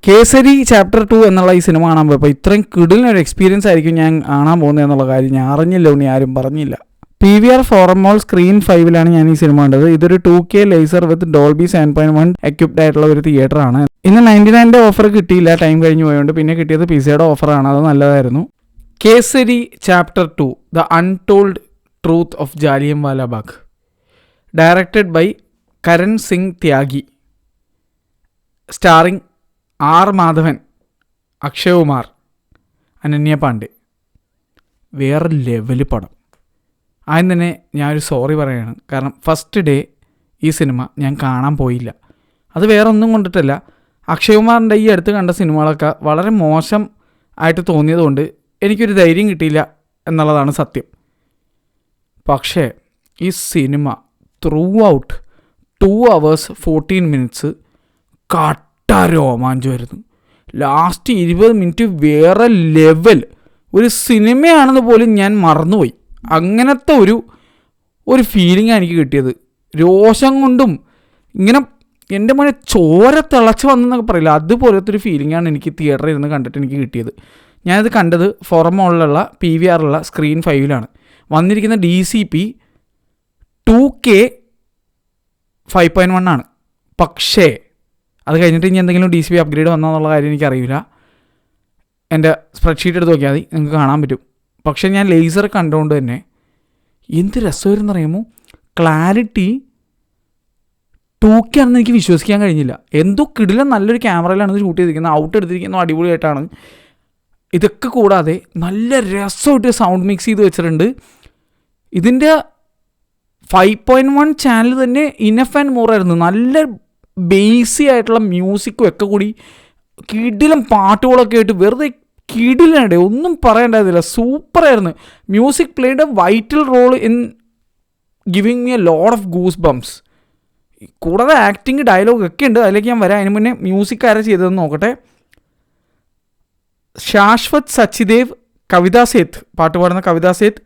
Kesari chapter 2 എന്നുള്ള ഈ cinema കാണാൻ പോയപ്പോൾ ഇത്രയും കിടിലൊരു എക്സ്പീരിയൻസ് ആയിരിക്കും ഞാൻ കാണാൻ പോകുന്നത് എന്നുള്ള കാര്യം ഞാൻ അറിഞ്ഞില്ല, ഉണ്ണി ആരും പറഞ്ഞില്ല. PVR ഫോറം മോൾ സ്ക്രീൻ 5-ലാണ് ഞാൻ ഈ സിനിമ കണ്ടത്. ഇതൊരു 2K ലേസർ വിത്ത് ഡോൾബി 7.1 എക്യുപ്ഡ് ആയിട്ടുള്ള ഒരു തിയേറ്ററാണ്. ഇന്ന് 99 ഓഫർ കിട്ടിയില്ല, ടൈം കഴിഞ്ഞ് പോയതുകൊണ്ട്. പിന്നെ കിട്ടിയത് പിസയുടെ ഓഫറാണ്, അത് നല്ലതായിരുന്നു. Kesari chapter 2 the untold truth of Jallianwala Bagh, directed by Karan Singh Tyagi, starring R. Madhavan, Akshay Kumar, Ananya Panday. വേറെ ലെവല് പടം. ആദ്യം തന്നെ ഞാനൊരു സോറി പറയുകയാണ്. കാരണം ഫസ്റ്റ് ഡേ ഈ സിനിമ ഞാൻ കാണാൻ പോയില്ല. അത് വേറെ ഒന്നും കൊണ്ടിട്ടല്ല, അക്ഷയ് കുമാറിൻ്റെ ഈ അടുത്ത് കണ്ട സിനിമകളൊക്കെ വളരെ മോശം ആയിട്ട് തോന്നിയതുകൊണ്ട് എനിക്കൊരു ധൈര്യം കിട്ടിയില്ല എന്നുള്ളതാണ് സത്യം. പക്ഷേ ഈ സിനിമ ത്രൂ ഔട്ട് 2 hours 14 minutes രോമാഞ്ചമായിരുന്നു. ലാസ്റ്റ് 20 minutes വേറെ ലെവൽ ഒരു സിനിമയാണെന്ന് പോലും ഞാൻ മറന്നുപോയി. അങ്ങനത്തെ ഒരു ഫീലിംഗാണ് എനിക്ക് കിട്ടിയത്. രോഷം കൊണ്ടും ഇങ്ങനെ എൻ്റെ മോനെ ചോര തിളച്ച് വന്നെന്നൊക്കെ പറയില്ല, അതുപോലത്തെ ഒരു ഫീലിംഗാണ് എനിക്ക് തിയേറ്ററിൽ ഇരുന്ന് കണ്ടിട്ട് എനിക്ക് കിട്ടിയത്. ഞാനിത് കണ്ടത് ഫോറം മോളിലുള്ള PVR സ്ക്രീൻ 5-ലാണ്. വന്നിരിക്കുന്ന DCP 2K 5.1 ആണ്. പക്ഷേ അത് കഴിഞ്ഞിട്ട് ഇനി എന്തെങ്കിലും DCP അപ്ഗ്രേഡ് വന്നതെന്നുള്ള കാര്യം എനിക്കറിയില്ല. എൻ്റെ സ്പ്രെഡ്ഷീറ്റ് എടുത്ത് നോക്കിയാൽ മതി, നിങ്ങൾക്ക് കാണാൻ പറ്റും. പക്ഷേ ഞാൻ ലേസർ കണ്ടുകൊണ്ട് തന്നെ എന്ത് രസമായിരുന്നു അറിയുമോ. ക്ലാരിറ്റി 2K ആണെന്ന് എനിക്ക് വിശ്വസിക്കാൻ കഴിഞ്ഞില്ല. എന്തോ കിടിലം നല്ലൊരു ക്യാമറയിലാണ് ഇത് ഷൂട്ട് ചെയ്തിരിക്കുന്നത്. ഔട്ട് എടുത്തിരിക്കുന്നത് അടിപൊളിയായിട്ടാണ്. ഇതൊക്കെ കൂടാതെ നല്ല രസമായിട്ട് സൗണ്ട് മിക്സ് ചെയ്ത് വെച്ചിട്ടുണ്ട്. ഇതിൻ്റെ 5.1 ചാനൽ തന്നെ ഇനഫ് ആൻഡ് മോർ ആയിരുന്നു. നല്ല ബേസി ആയിട്ടുള്ള മ്യൂസിക്കും ഒക്കെ കൂടി കിടിലം പാട്ടുകളൊക്കെ ആയിട്ട് വെറുതെ കിടിലുണ്ട്, ഒന്നും പറയേണ്ടതില്ല. സൂപ്പറായിരുന്നു. Music played a vital role in giving me a lot of goose bumps. കൂടാതെ ആക്ടിങ് ഡയലോഗ് ഒക്കെ ഉണ്ട്, അതിലേക്ക് ഞാൻ വരാം. അതിന് മുന്നേ മ്യൂസിക് ആരാ ചെയ്തതെന്ന് നോക്കട്ടെ. ശാശ്വത് സച്ചിദേവ്, കവിതാ സേത്ത്, പാട്ട് പാടുന്ന കവിതാ സേത്ത്,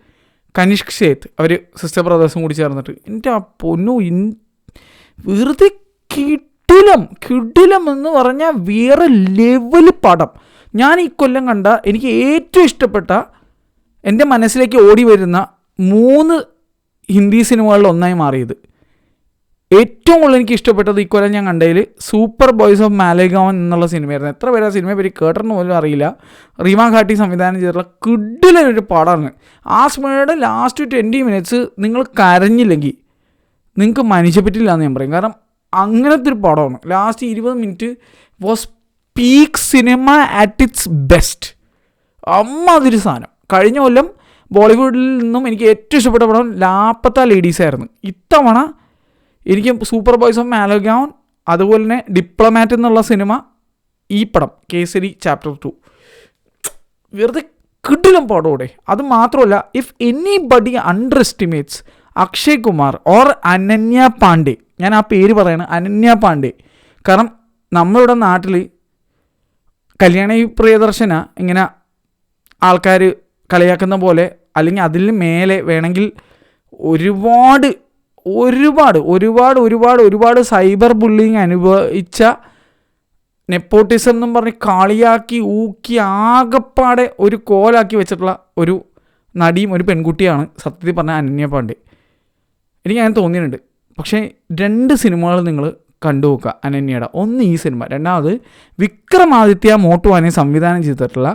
കനിഷ്ക് സേത്ത്, അവർ സിസ്റ്റർ ബ്രദേഴ്സും കൂടി ചേർന്നിട്ട്. എൻ്റെ ആ പൊന്നു വെറുതെ കിടിലം എന്ന് പറഞ്ഞാൽ വേറെ ലെവൽ പടം. ഞാൻ ഈ കൊല്ലം കണ്ട എനിക്ക് ഏറ്റവും ഇഷ്ടപ്പെട്ട, എൻ്റെ മനസ്സിലേക്ക് ഓടി വരുന്ന 3 ഹിന്ദി സിനിമകളിൽ ഒന്നായി മാറിയത്. ഏറ്റവും കൂടുതൽ എനിക്ക് ഇഷ്ടപ്പെട്ടത് ഈ കൊല്ലം ഞാൻ കണ്ടതിൽ സൂപ്പർ ബോയ്സ് ഓഫ് മാലേഗാവൻ എന്നുള്ള സിനിമയായിരുന്നു. എത്ര പേര് ആ സിനിമയെ പറ്റി കേട്ടെന്ന് പോലും അറിയില്ല. റീമ ഘാട്ടി സംവിധാനം ചെയ്തിട്ടുള്ള കിടിലൊരു പടമാണ്. ആ സിനിമയുടെ ലാസ്റ്റ് 20 minutes നിങ്ങൾ കരഞ്ഞില്ലെങ്കിൽ നിങ്ങൾക്ക് മനുഷ്യപ്പറ്റില്ല എന്ന് ഞാൻ പറയും. കാരണം അങ്ങനത്തെ ഒരു പടമാണ്. Last 20 minutes was peak cinema at its best. അതൊരു സാധനം. കഴിഞ്ഞ കൊല്ലം ബോളിവുഡിൽ നിന്നും എനിക്ക് ഏറ്റവും ഇഷ്ടപ്പെട്ട പടം ലാപ്പത്ത ലേഡീസ് ആയിരുന്നു. ഇത്തവണ എനിക്ക് സൂപ്പർ ബോയ്സ് ഓഫ് മാലേഗാവൻ, അതുപോലെ തന്നെ ഡിപ്ലോമാറ്റ് എന്നുള്ള സിനിമ, ഈ പടം കേസരി ചാപ്റ്റർ 2 വെറുതെ കിടിലം പടോടെ. അത് മാത്രമല്ല, if anybody underestimates Akshay Kumar or Ananya Panday, ഞാൻ ആ പേര് പറയാണ്, അനന്യ പാണ്ഡെ. കാരണം നമ്മളിവിടെ നാട്ടിൽ കല്യാണി പ്രിയദർശന ഇങ്ങനെ ആൾക്കാർ കളിയാക്കുന്ന പോലെ, അല്ലെങ്കിൽ അതിൽ മേലെ വേണമെങ്കിൽ ഒരുപാട് സൈബർ ബുള്ളിങ് അനുഭവിച്ച, നെപ്പോട്ടിസം എന്നും പറഞ്ഞ് കളിയാക്കി ഊക്കി ആകപ്പാടെ ഒരു കോലാക്കി വെച്ചിട്ടുള്ള ഒരു നടിയും ഒരു പെൺകുട്ടിയാണ് സത്യത്തിൽ പറഞ്ഞ അനന്യ പാണ്ഡെ. എനിക്ക് അങ്ങനെ തോന്നിയിട്ടുണ്ട്. പക്ഷേ 2 സിനിമകൾ നിങ്ങൾ കണ്ടു നോക്കുക അനന്യയുടെ. ഒന്ന് ഈ സിനിമ, രണ്ടാമത് വിക്രമാദിത്യ മോട്ടുവാനെ സംവിധാനം ചെയ്തിട്ടുള്ള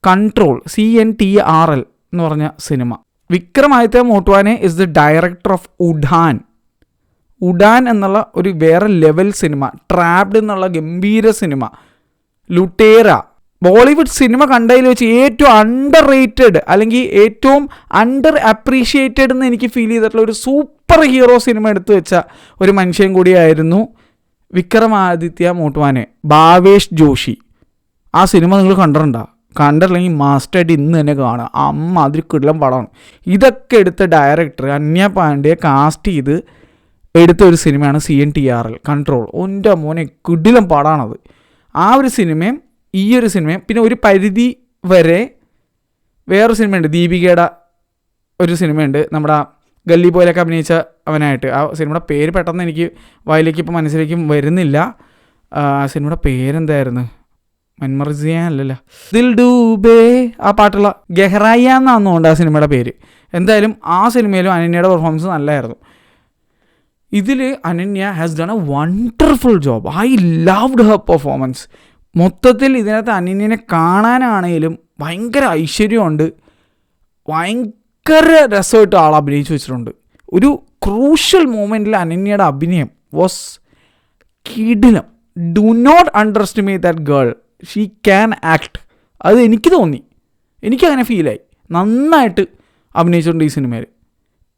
കൺട്രോൾ, CNTRL എന്ന് പറഞ്ഞ സിനിമ. Vikramaditya Motwane is the director of Udaan എന്നുള്ള ഒരു വേറെ ലെവൽ സിനിമ, ട്രാപ്ഡ് എന്നുള്ള ഗംഭീര സിനിമ, ലുട്ടേര. ബോളിവുഡ് സിനിമ കണ്ടതിൽ വെച്ച് ഏറ്റവും അണ്ടർ റേറ്റഡ് അല്ലെങ്കിൽ ഏറ്റവും അണ്ടർ അപ്രീഷിയേറ്റഡ് എന്ന് എനിക്ക് ഫീൽ ചെയ്തിട്ടുള്ള ഒരു സൂപ്പർ ഹീറോ സിനിമ എടുത്തു വെച്ച ഒരു മനുഷ്യൻ കൂടിയായിരുന്നു വിക്രമാദിത്യ മോട്ടുവാനെ. ഭാവേഷ് ജോഷി. ആ സിനിമ നിങ്ങൾ കണ്ടിട്ടില്ലെങ്കിൽ മാസ്റ്ററായിട്ട് ഇന്ന് തന്നെ കാണുക. അതിൽ കിടലം പടമാണ്. ഇതൊക്കെ എടുത്ത ഡയറക്ടർ അനന്യ പാണ്ഡെ കാസ്റ്റ് ചെയ്ത് എടുത്ത ഒരു സിനിമയാണ് CNTRL കൺട്രോൾ. എൻ്റെ മോനെ കിടിലം പടമാണത്. ആ ഒരു സിനിമയും ഈ ഒരു സിനിമയും പിന്നെ ഒരു പരിധി വരെ വേറൊരു സിനിമയുണ്ട്, ദീപികയുടെ ഒരു സിനിമയുണ്ട്, നമ്മുടെ ഗല്ലി ബോയിലൊക്കെ അഭിനയിച്ച അവനായിട്ട്. ആ സിനിമയുടെ പേര് പെട്ടെന്ന് എനിക്ക് വായിലേക്ക് ഇപ്പോൾ മനസ്സിലേക്ക് വരുന്നില്ല. സിനിമയുടെ പേരെന്തായിരുന്നു? മൻമർസിയാൻ അല്ലല്ലോ, ദിൽ ഡൂബേ ആ പാട്ടുള്ള ഗെഹ്റായ എന്നാന്ന് തോന്നുന്നുണ്ട് ആ സിനിമയുടെ പേര്. എന്തായാലും ആ സിനിമയിലും അനന്യയുടെ പെർഫോമൻസ് നല്ലതായിരുന്നു. ഇതിൽ Ananya has done A wonderful job. I loved Har performance. മൊത്തത്തിൽ ഇതിനകത്ത് അനന്യനെ കാണാനാണെങ്കിലും ഭയങ്കര ഐശ്വര്യമുണ്ട്, ഭയങ്കര രസമായിട്ട് ആൾ അഭിനയിച്ചു വെച്ചിട്ടുണ്ട്. ഒരു ക്രൂഷ്യൽ മൂമെൻറ്റിൽ അനന്യയുടെ അഭിനയം വാസ് കിടിലം. Do not underestimate that girl, she can act. അത് എനിക്ക് തോന്നി, എനിക്കങ്ങനെ ഫീലായി. നന്നായിട്ട് അഭിനയിച്ചിട്ടുണ്ട് ഈ സിനിമയിൽ.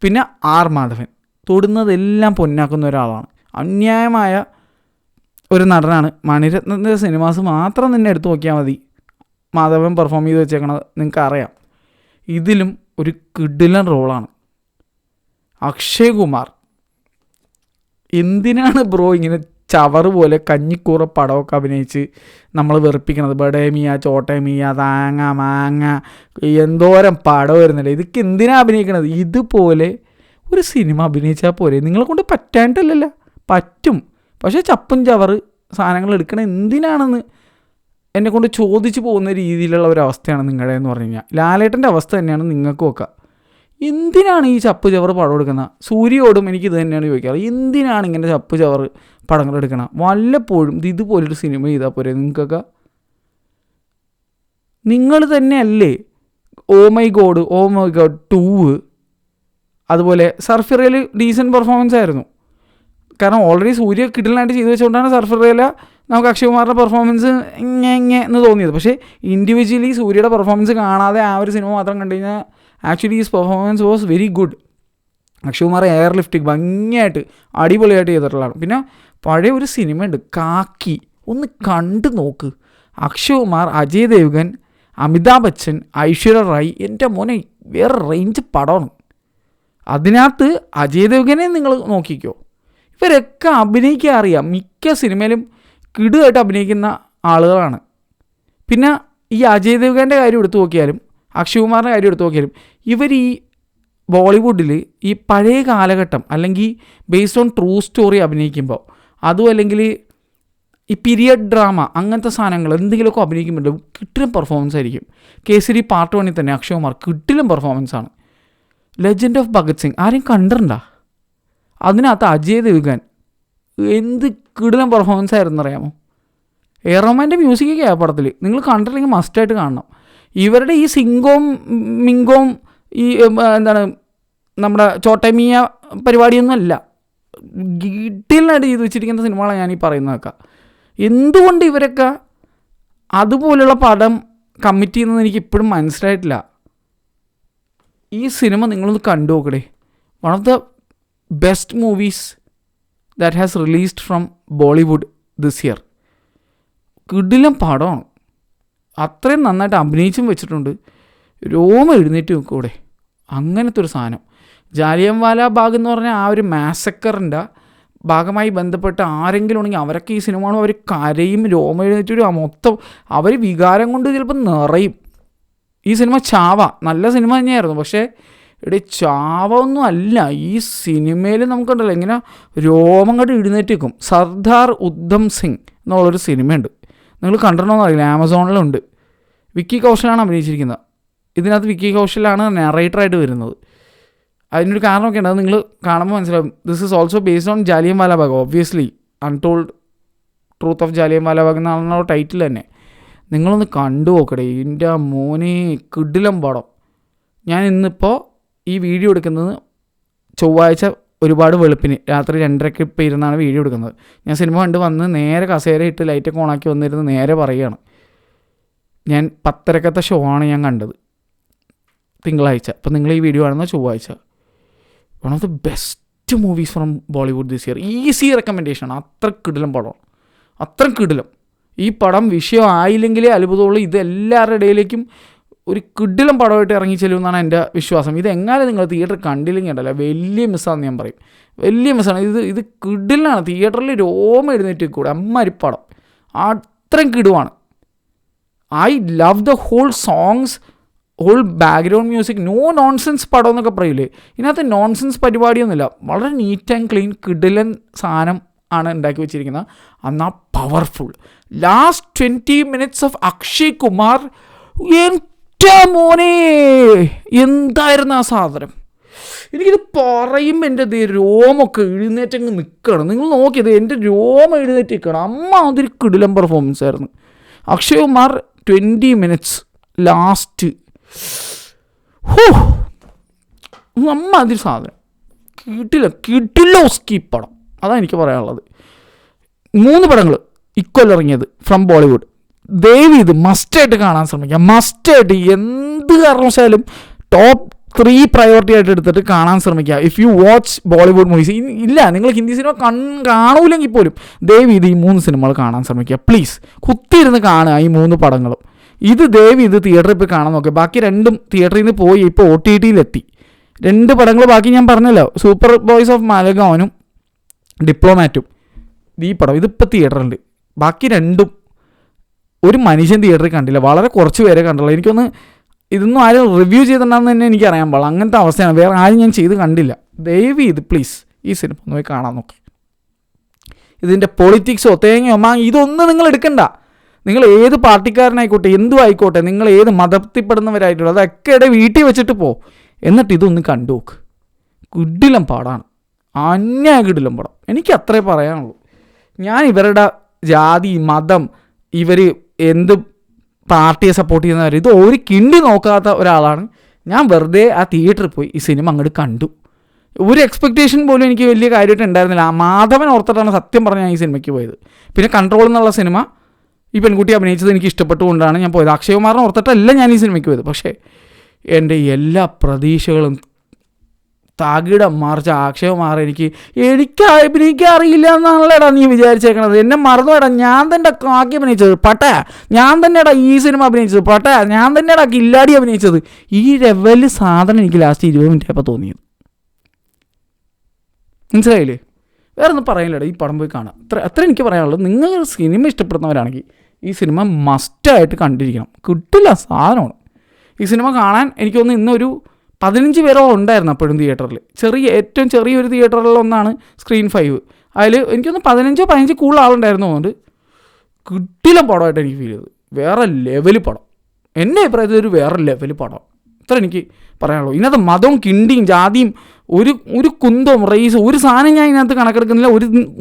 പിന്നെ ആർ മാധവൻ തൊടുന്നതെല്ലാം പൊന്നാക്കുന്ന ഒരാളാണ്. അന്യായമായ ഒരു നടനാണ്. മണിരത്നത്തിൻ്റെ സിനിമാസ് മാത്രം തന്നെ എടുത്തു നോക്കിയാൽ മതി മാധവൻ പെർഫോം ചെയ്ത് വെച്ചേക്കണത് നിങ്ങൾക്ക് അറിയാം. ഇതിലും ഒരു കിടിലൻ റോളാണ്. അക്ഷയ് കുമാർ, എന്തിനാണ് ബ്രോ ഇങ്ങനെ ചവറ് പോലെ കഞ്ഞിക്കൂറ പടമൊക്കെ അഭിനയിച്ച് നമ്മൾ വെറുപ്പിക്കണത്? ബഡേമിയ, ചോട്ടേമിയ, താങ്ങ മാങ്ങ, എന്തോരം പടം വരുന്നില്ല. ഇതൊക്കെ എന്തിനാണ് അഭിനയിക്കണത്? ഇതുപോലെ ഒരു സിനിമ അഭിനയിച്ചാൽ പോരെ? നിങ്ങളെ കൊണ്ട് പറ്റാണ്ടല്ലല്ലോ, പറ്റും. പക്ഷേ ചപ്പും ചവറ് സാധനങ്ങൾ എടുക്കണം എന്തിനാണെന്ന് എന്നെക്കൊണ്ട് ചോദിച്ചു പോകുന്ന രീതിയിലുള്ള ഒരവസ്ഥയാണ് നിങ്ങളുടെ എന്ന് പറഞ്ഞു കഴിഞ്ഞാൽ. ലാലേട്ടൻ്റെ അവസ്ഥ തന്നെയാണ് നിങ്ങൾക്കും ഒക്കെ. എന്തിനാണ് ഈ ചപ്പ് ചവറ് പടം എടുക്കുന്നത്? സൂര്യയോടും എനിക്കിത് തന്നെയാണ് ചോദിക്കാറ്. എന്തിനാണ് ഇങ്ങനെ ചപ്പ് ചവറ് പടങ്ങൾ എടുക്കണം? വല്ലപ്പോഴും ഇതുപോലൊരു സിനിമ ചെയ്താൽ പോരെ നിങ്ങൾക്കൊക്കെ? നിങ്ങൾ തന്നെയല്ലേ ഓ മൈ ഗോഡ് 2, അതുപോലെ സർഫിറയിൽ ഡീസൻറ്റ് പെർഫോമൻസ് ആയിരുന്നു. കാരണം ഓൾറെഡി സൂര്യ കിടിലനായിട്ട് ചെയ്തു വെച്ചുകൊണ്ടാണ് സർഫിറയിലെ നമുക്ക് അക്ഷയ് കുമാറിൻ്റെ പെർഫോമൻസ് എന്ന് തോന്നിയത്. പക്ഷേ ഇൻഡിവിജ്വലി സൂര്യയുടെ പെർഫോമൻസ് കാണാതെ ആ ഒരു സിനിമ മാത്രം കണ്ടു കഴിഞ്ഞാൽ actually is performance was very good. Akshay Kumar air lifting ഭംഗിയായിട്ട് അടിപൊളിയായിട്ട് ചെയ്തിട്ടുള്ളതാണ്. പിന്നെ പഴയ ഒരു സിനിമയുണ്ട് കാക്കി, ഒന്ന് കണ്ടു നോക്ക്. അക്ഷയ് കുമാർ, അജയ് ദേവ്ഗൻ, അമിതാഭ് ബച്ചൻ, ഐശ്വര്യ റായ്, എൻ്റെ മോനെ വേറെ റേഞ്ച് പടമാണ്. അതിനകത്ത് അജയ് ദേവ്ഗനെ നിങ്ങൾ നോക്കിക്കോ, ഇവരൊക്കെ അഭിനയിക്കാൻ അറിയാം. മിക്ക സിനിമയിലും കിടുവായിട്ട് അഭിനയിക്കുന്ന ആളുകളാണ്. പിന്നെ ഈ അജയ് ദേവ്ഗൻ്റെ കാര്യം എടുത്തു നോക്കിയാലും അക്ഷയ് കുമാറിൻ്റെ കാര്യം എടുത്തു നോക്കിയാലും ഇവർ ഈ ബോളിവുഡിൽ ഈ പഴയ കാലഘട്ടം അല്ലെങ്കിൽ ബേസ്ഡ് ഓൺ ട്രൂ സ്റ്റോറി അഭിനയിക്കുമ്പോൾ, അതും അല്ലെങ്കിൽ ഈ പീരിയഡ് ഡ്രാമ അങ്ങനത്തെ സാധനങ്ങൾ എന്തെങ്കിലുമൊക്കെ അഭിനയിക്കുമ്പോൾ കിട്ടിലും പെർഫോമൻസ് ആയിരിക്കും. കേസരി പാർട്ട് 1 തന്നെ അക്ഷയ് കുമാർ കിട്ടിലും പെർഫോമൻസാണ്. ലെജൻഡ് ഓഫ് ഭഗത് സിംഗ് ആരെയും കണ്ടിട്ടുണ്ടോ? അതിനകത്ത് അജയ് ദേവ്ഗൻ എന്ത് കിടിലം പെർഫോമൻസ് ആയിരുന്നു അറിയാമോ? എ റഹ്മാൻ്റെ മ്യൂസിക്കൊക്കെ ആ പടത്തിൽ നിങ്ങൾ കണ്ടില്ലെങ്കിൽ മസ്റ്റായിട്ട് കാണണം. ഇവരുടെ ഈ സിംഗോം മിങ്കോം ഈ എന്താണ് നമ്മുടെ ചോട്ടമിയ പരിപാടിയൊന്നും അല്ല, ഗിഡിലായിട്ട് ചെയ്ത് വെച്ചിരിക്കുന്ന സിനിമകളാണ് ഞാനീ പറയുന്നതൊക്കെ. എന്തുകൊണ്ട് ഇവരൊക്കെ അതുപോലുള്ള പടം കമ്മിറ്റ് ചെയ്യുന്നത് എനിക്ക് ഇപ്പോഴും മനസ്സിലായിട്ടില്ല. ഈ സിനിമ നിങ്ങളൊന്ന് കണ്ടു നോക്കടേ. One of the best movies that has released from Bollywood this year. കിടിലം പടമാണ്. അത്രയും നന്നായിട്ട് അഭിനയിച്ചും വെച്ചിട്ടുണ്ട്. രോമം എഴുന്നേറ്റ് നോക്കൂടെ അങ്ങനത്തെ ഒരു സാധനം. ജാലിയൻവാല ബാഗ് എന്ന് പറഞ്ഞാൽ ആ ഒരു മാസക്കറിൻ്റെ ഭാഗമായി ബന്ധപ്പെട്ട് ആരെങ്കിലും ഉണ്ടെങ്കിൽ അവരൊക്കെ ഈ സിനിമ കാണുമ്പോൾ അവർ കരയും, രോമം എഴുന്നേറ്റ് മൊത്തം അവർ വികാരം കൊണ്ട് ചിലപ്പോൾ നിറയും. ഈ സിനിമ ചാവ നല്ല സിനിമ തന്നെയായിരുന്നു, പക്ഷേ ഇവിടെ ചാവ ഒന്നും അല്ല. ഈ സിനിമയിൽ നമുക്കുണ്ടല്ലോ ഇങ്ങനെ രോമം കണ്ട് എഴുന്നേറ്റ് വെക്കും. സർദാർ ഉദ്ധം സിംഗ് എന്നുള്ളൊരു സിനിമയുണ്ട്, നിങ്ങൾ കണ്ടിട്ടുണ്ടോയെന്ന് അറിയില്ല, ആമസോണിലുണ്ട്. വിക്കി കൗശലാണ് അഭിനയിച്ചിരിക്കുന്നത്. ഇതിനകത്ത് വിക്കി കൗശലാണ് നറേറ്ററായിട്ട് വരുന്നത്. അതിനൊരു കാരണമൊക്കെ ഉണ്ട്, അത് നിങ്ങൾ കാണുമ്പോൾ മനസ്സിലാവും. This is also based on Jallianwala bag, obviously untold truth of Jallianwala bag എന്നാണ് ടൈറ്റിൽ തന്നെ. നിങ്ങളൊന്ന് കണ്ടു നോക്കടേ, എൻ്റെ മോനെ കിടിലം പടം. ഞാൻ ഇന്നിപ്പോൾ ഈ വീഡിയോ എടുക്കുന്നത് ചൊവ്വാഴ്ച ഒരുപാട് വെളുപ്പിന് രാത്രി 2:30 ഇപ്പോൾ ഇരുന്നാണ് വീഡിയോ എടുക്കുന്നത്. ഞാൻ സിനിമ കണ്ട് വന്ന് നേരെ കസേര ഇട്ട് ലൈറ്റൊക്കെ ഓണാക്കി വന്നിരുന്ന് നേരെ പറയുകയാണ്. ഞാൻ 10:30 ഷോ ആണ് ഞാൻ കണ്ടത് തിങ്കളാഴ്ച. അപ്പോൾ നിങ്ങൾ ഈ വീഡിയോ കാണുന്ന ചൊവ്വാഴ്ച. One of the best movies from Bollywood this year. Easy റെക്കമെൻഡേഷനാണ്. അത്ര കിടിലം പടം, അത്ര കിടിലം. ഈ പടം വിഷയം ആയില്ലെങ്കിലേ അത്ഭുതമുള്ളൂ. ഇത് എല്ലാവരുടെ ഇടയിലേക്കും ഒരു കിടിലം പടമായിട്ട് ഇറങ്ങി ചെല്ലുമെന്നാണ് എൻ്റെ വിശ്വാസം. ഇതെങ്ങനെ നിങ്ങൾ തിയേറ്റർ കണ്ടില്ലെങ്കിൽ ഉണ്ടല്ലോ വലിയ മിസ്സാണെന്ന് ഞാൻ പറയും, വലിയ മിസ്സാണ്. ഇത് കിടിലാണ്. തിയേറ്ററിൽ രോമം എഴുന്നേറ്റ് കൂടെ അമ്മരിപ്പടം അത്രയും കിടുവാണ്. I love the whole songs, whole background music. No nonsense പടം എന്നൊക്കെ പറയില്ലേ, ഇതിനകത്ത് നോൺസെൻസ് പരിപാടിയൊന്നുമില്ല. വളരെ നീറ്റ് ആൻഡ് ക്ലീൻ കിടിലൻ സാധനം ആണ് ഉണ്ടാക്കി വെച്ചിരിക്കുന്നത്. എന്നാൽ powerful. Last 20 minutes of Akshay Kumar, എൻ്റെ മോനെ എന്തായിരുന്നു ആ സാധനം. എനിക്കിത് പറയുമ്പോൾ എൻ്റെ രോമൊക്കെ എഴുന്നേറ്റങ്ങ് നിൽക്കണം. നിങ്ങൾ നോക്കിയത് എൻ്റെ രോമം എഴുന്നേറ്റ് നിൽക്കണം. അമ്മ അതൊരു കിടിലം പെർഫോമൻസ് ആയിരുന്നു. അക്ഷയ് കുമാർ 20 minutes ലാസ്റ്റ് അമ്മ അതൊരു സാധനം കിടിലോ സ്കീപ്പടം. അതാണ് എനിക്ക് പറയാനുള്ളത്. 3 പടങ്ങൾ ഇക്കൊല്ലം ഇറങ്ങിയത് ഫ്രം ബോളിവുഡ്. ദയവ് ഇത് മസ്റ്റായിട്ട് കാണാൻ ശ്രമിക്കാം. മസ്റ്റായിട്ട് എന്ത് കാരണവശാലും ടോപ്പ് 3 പ്രയോറിറ്റി ആയിട്ട് എടുത്തിട്ട് കാണാൻ ശ്രമിക്കുക. If you watch Bollywood movies. ഇല്ല, നിങ്ങൾ ഹിന്ദി സിനിമ കാണൂലെങ്കിൽ പോലും ദയവ് ഇത് ഈ 3 സിനിമകൾ കാണാൻ ശ്രമിക്കുക. പ്ലീസ് കുത്തിയിരുന്ന് കാണുക ഈ 3 പടങ്ങളും. ഇത് ദയവ് ഇത് തിയേറ്ററിൽ പോയി കാണാൻ നോക്കുക. ബാക്കി 2 തിയേറ്ററിൽ നിന്ന് പോയി ഇപ്പോൾ OTTയിലെത്തി. 2 പടങ്ങൾ ബാക്കി ഞാൻ പറഞ്ഞല്ലോ, സൂപ്പർ ബോയ്സ് ഓഫ് മാലഗാവനും ഡിപ്ലോമാറ്റും. ഈ പടം ഇതിപ്പോൾ തിയേറ്ററുണ്ട്. ബാക്കി 2 ഒരു മനുഷ്യൻ തിയേറ്ററിൽ കണ്ടില്ല. വളരെ കുറച്ച് പേരെ കണ്ടുള്ളൂ. എനിക്കൊന്ന് ഇതൊന്നും ആരും റിവ്യൂ ചെയ്തിട്ടുണ്ടെന്ന് തന്നെ എനിക്കറിയാൻ പാടില്ല. അങ്ങനത്തെ അവസ്ഥയാണ്. വേറെ ആരും ഞാൻ ചെയ്ത് കണ്ടില്ല. ദയവ് ഇത് പ്ലീസ് ഈ സിനിമ ഒന്ന് പോയി കാണാൻ നോക്കി. ഇതിൻ്റെ പൊളിറ്റിക്സോ തേങ്ങയോ ഇതൊന്നും നിങ്ങൾ എടുക്കണ്ട. നിങ്ങൾ ഏത് പാർട്ടിക്കാരനായിക്കോട്ടെ, എന്തും ആയിക്കോട്ടെ, നിങ്ങൾ ഏത് മതത്തിൽപ്പെടുന്നവരായിട്ടുള്ളൂ, അതൊക്കെ വീട്ടിൽ വെച്ചിട്ട് പോ. എന്നിട്ട് ഇതൊന്ന് കണ്ടു നോക്ക്. കിടിലം പാടാണ്. അന്യായ കിടിലം പടം. എനിക്ക് അത്രേ പറയാനുള്ളൂ. ഞാൻ ഇവരുടെ ജാതി മതം ഇവർ എന്ത് പാർട്ടിയെ സപ്പോർട്ട് ചെയ്യുന്നവർ ഇത് ഒരു കിണ്ടി നോക്കാത്ത ഒരാളാണ് ഞാൻ. വെറുതെ ആ തിയേറ്ററിൽ പോയി ഈ സിനിമ അങ്ങോട്ട് കണ്ടു. ഒരു എക്സ്പെക്റ്റേഷൻ പോലും എനിക്ക് വലിയ കാര്യമായിട്ട് ഉണ്ടായിരുന്നില്ല. ആ മാധവൻ ഓർത്തിട്ടാണ് സത്യം പറഞ്ഞാൽ ഞാൻ ഈ സിനിമയ്ക്ക് പോയത്. പിന്നെ കൺട്രോൾ എന്നുള്ള സിനിമ ഈ പെൺകുട്ടി അഭിനയിച്ചത് എനിക്ക് ഇഷ്ടപ്പെട്ടുകൊണ്ടാണ് ഞാൻ പോയത്. അക്ഷയ് കുമാറിനെ ഓർത്തിട്ടല്ല ഞാൻ ഈ സിനിമയ്ക്ക് പോയത്. പക്ഷേ എൻ്റെ എല്ലാ പ്രതീക്ഷകളും തകിടം മറിച്ച അക്ഷയ് കുമാർ എനിക്ക് അഭിനയിക്കാറിയില്ല എന്നാണല്ലേടാ നീ വിചാരിച്ചേക്കണത്. എന്നെ മറന്നുവേടാ. ഞാൻ തന്നെ കാക്കി അഭിനയിച്ചത് പട്ടേ, ഞാൻ തന്നെയാടാ ഈ സിനിമ അഭിനയിച്ചത് പട്ടേ, ഞാൻ തന്നെയാടാ കില്ലാടി അഭിനയിച്ചത്. ഈ ലെവല് സാധനം എനിക്ക് ലാസ്റ്റ് 20 minute ആയപ്പോൾ തോന്നിയത്. മനസ്സിലായില്ലേ? വേറെ ഒന്നും പറയാനില്ലടാ. ഈ പടം പോയി കാണാം. അത്ര എനിക്ക് പറയാനുള്ളത്. നിങ്ങൾ സിനിമ ഇഷ്ടപ്പെടുന്നവരാണെങ്കിൽ ഈ സിനിമ മസ്റ്റായിട്ട് കണ്ടിരിക്കണം. കിട്ടില്ല സാധനമാണ്. ഈ സിനിമ കാണാൻ എനിക്കൊന്ന് ഇന്നൊരു 15 പേരോ ഉണ്ടായിരുന്നു അപ്പോഴും തിയേറ്ററിൽ. ഏറ്റവും ചെറിയൊരു തിയേറ്ററിലൊന്നാണ് സ്ക്രീൻ 5. അതിൽ എനിക്കൊന്ന് 15 കൂടുതൽ ആളുണ്ടായിരുന്നു. അതുകൊണ്ട് കിട്ടില്ല പടമായിട്ട് എനിക്ക് ഫീൽ ചെയ്തത്. വേറെ ലെവല് പടം. എൻ്റെ അഭിപ്രായത്തിൽ ഒരു വേറെ ലെവല് പടം. ഇത്ര എനിക്ക് പറയാനുള്ളൂ. ഇതിനകത്ത് മതവും കിണ്ടിയും ജാതിയും ഒരു കുന്തവും റേസ് ഒരു സാധനം ഞാൻ ഇതിനകത്ത് കണക്കെടുക്കുന്നില്ല.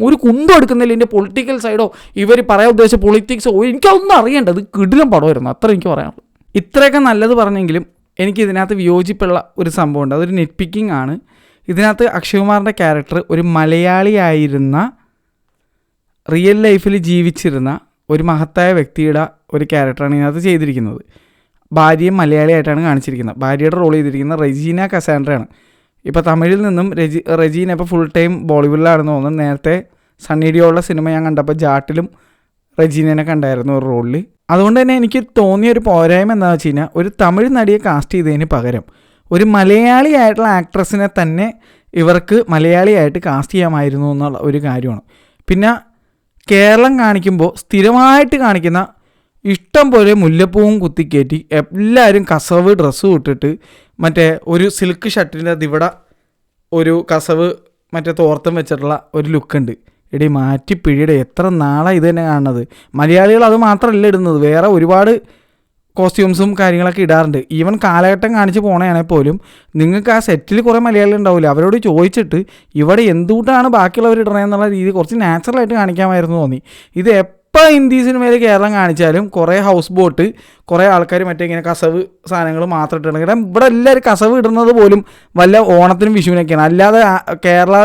ഒരു കുന്തം എടുക്കുന്നില്ല. ഇതിൻ്റെ പൊളിറ്റിക്കൽ സൈഡോ ഇവർ പറയാൻ ഉദ്ദേശിച്ച പൊളിറ്റിക്സോ എനിക്കതൊന്നും അറിയേണ്ടത്. കിടിലം പടമായിരുന്നു. അത്ര എനിക്ക് പറയാനുള്ളൂ. ഇത്രയൊക്കെ നല്ലത് പറഞ്ഞെങ്കിലും എനിക്ക് ഇതിനകത്ത് വിയോജിപ്പുള്ള ഒരു സംഭവമുണ്ട്. അതൊരു നെറ്റ് പിക്കിംഗ് ആണ്. ഇതിനകത്ത് അക്ഷയ് കുമാറിൻ്റെ ക്യാരക്ടർ ഒരു മലയാളിയായിരുന്ന, റിയൽ ലൈഫിൽ ജീവിച്ചിരുന്ന ഒരു മഹത്തായ വ്യക്തിയുടെ ഒരു ക്യാരക്ടറാണ് ഇതിനകത്ത് ചെയ്തിരിക്കുന്നത്. ഭാര്യയും മലയാളിയായിട്ടാണ് കാണിച്ചിരിക്കുന്നത്. ഭാര്യയുടെ റോൾ ചെയ്തിരിക്കുന്നത് റെജീന കസാൻഡ്രയാണ്. ഇപ്പോൾ തമിഴിൽ നിന്നും റെജീന ഇപ്പോൾ ഫുൾ ടൈം ബോളിവുഡിലാണെന്ന് തോന്നുന്നു. നേരത്തെ സണ്ണി ഡിയോളുടെ സിനിമ ഞാൻ കണ്ടപ്പോൾ ജാട്ടിലും റെജീനനെ കണ്ടായിരുന്നു ഒരു റോളിൽ. അതുകൊണ്ട് തന്നെ എനിക്ക് തോന്നിയ ഒരു പോരായ്മ എന്താണെന്ന് വെച്ച് കഴിഞ്ഞാൽ, ഒരു തമിഴ് നടിയെ കാസ്റ്റ് ചെയ്തതിന് പകരം ഒരു മലയാളിയായിട്ടുള്ള ആക്ട്രസിനെ തന്നെ ഇവർക്ക് മലയാളിയായിട്ട് കാസ്റ്റ് ചെയ്യാമായിരുന്നു എന്നുള്ള ഒരു കാര്യമാണ്. പിന്നെ കേരളം കാണിക്കുമ്പോൾ സ്ഥിരമായിട്ട് കാണിക്കുന്ന ഇഷ്ടം പോലെ മുല്ലപ്പൂവും കുത്തിക്കയറ്റി എല്ലാവരും കസവ് ഡ്രസ്സും ഇട്ടിട്ട് മറ്റേ ഒരു സിൽക്ക് ഷർട്ടിൻ്റെ അതിവിടെ ഒരു കസവ് മറ്റേ തോർത്തം വെച്ചിട്ടുള്ള ഒരു ലുക്കുണ്ട്. എടി മാറ്റി പിഴയുടെ എത്ര നാളാണ് ഇത് തന്നെ കാണുന്നത്. മലയാളികൾ അത് മാത്രമല്ല ഇടുന്നത്, വേറെ ഒരുപാട് കോസ്റ്റ്യൂംസും കാര്യങ്ങളൊക്കെ ഇടാറുണ്ട്. ഈവൻ കാലഘട്ടം കാണിച്ച് പോകണമെങ്കിൽ പോലും നിങ്ങൾക്ക് ആ സെറ്റിൽ കുറേ മലയാളികൾ ഉണ്ടാവില്ല. അവരോട് ചോദിച്ചിട്ട് ഇവിടെ എന്തുകൊണ്ടാണ് ബാക്കിയുള്ളവർ ഇടണമെന്നുള്ള രീതി കുറച്ച് നാച്ചുറലായിട്ട് കാണിക്കാമായിരുന്നു തോന്നി. ഇത് എപ്പോൾ ഹിന്ദി സിനിമയിൽ കേരളം കാണിച്ചാലും കുറേ ഹൗസ് ബോട്ട്, കുറേ ആൾക്കാർ മറ്റേ ഇങ്ങനെ കസവ് സാധനങ്ങൾ മാത്രം ഇട്ടിട്ടുണ്ട്. കാരണം ഇവിടെ എല്ലാവരും കസവ് ഇടുന്നത് പോലും വല്ല ഓണത്തിനും വിഷുവിനൊക്കെയാണ്. അല്ലാതെ കേരള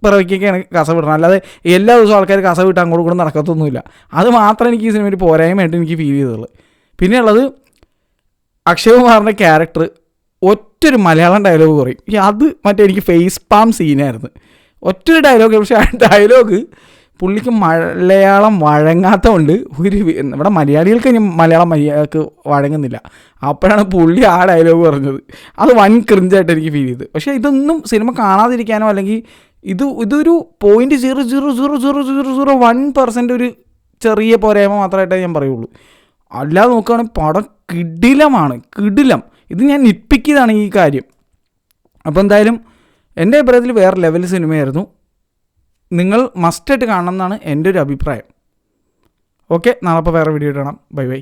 പിറവിക്കൊക്കെയാണ് കസവ് ഇടണം. അല്ലാതെ എല്ലാ ദിവസവും ആൾക്കാർ കസവ് ഇട്ട് അങ്ങോട്ട് കൂടെ നടക്കത്തൊന്നുമില്ല. അത് മാത്രമേ എനിക്ക് ഈ സിനിമയിൽ പോരായ്മയായിട്ട് എനിക്ക് ഫീൽ ചെയ്തുള്ളൂ. പിന്നെയുള്ളത് അക്ഷയ് കുമാറിൻ്റെ ക്യാരക്ടർ ഒറ്റൊരു മലയാളം ഡയലോഗ് പറയും. അത് മറ്റേ എനിക്ക് ഫേസ് പാം സീനായിരുന്നു. ഒറ്റൊരു ഡയലോഗ്. പക്ഷേ ആ ഡയലോഗ് പുള്ളിക്ക് മലയാളം വഴങ്ങാത്തതുകൊണ്ട് ഇവിടെ മലയാളികൾക്ക് ഇനി മലയാളം മര്യാദക്ക് വഴങ്ങുന്നില്ല. അപ്പോഴാണ് പുള്ളി ആ ഡയലോഗ് പറഞ്ഞത്. അത് വൻ ക്രിഞ്ചായിട്ട് എനിക്ക് ഫീൽ ചെയ്തു. പക്ഷേ ഇതൊന്നും സിനിമ കാണാതിരിക്കാനോ അല്ലെങ്കിൽ ഇതൊരു 0.00001% ഒരു ചെറിയ പോരായ്മ മാത്രമായിട്ടേ ഞാൻ പറയുള്ളൂ. അല്ലാതെ നോക്കുകയാണെങ്കിൽ പടം കിടിലമാണ്. കിടിലം. ഇത് ഞാൻ നിപ്പിക്കിയതാണ് ഈ കാര്യം. അപ്പോൾ എന്തായാലും എൻ്റെ അഭിപ്രായത്തിൽ വേറെ ലെവൽ സിനിമയായിരുന്നു. നിങ്ങൾ മസ്റ്റായിട്ട് കാണണം എന്നാണ് എൻ്റെ ഒരു അഭിപ്രായം. ഓക്കെ, നാളെ അപ്പോൾ വേറെ വീഡിയോ ഇടണം. Bye bye.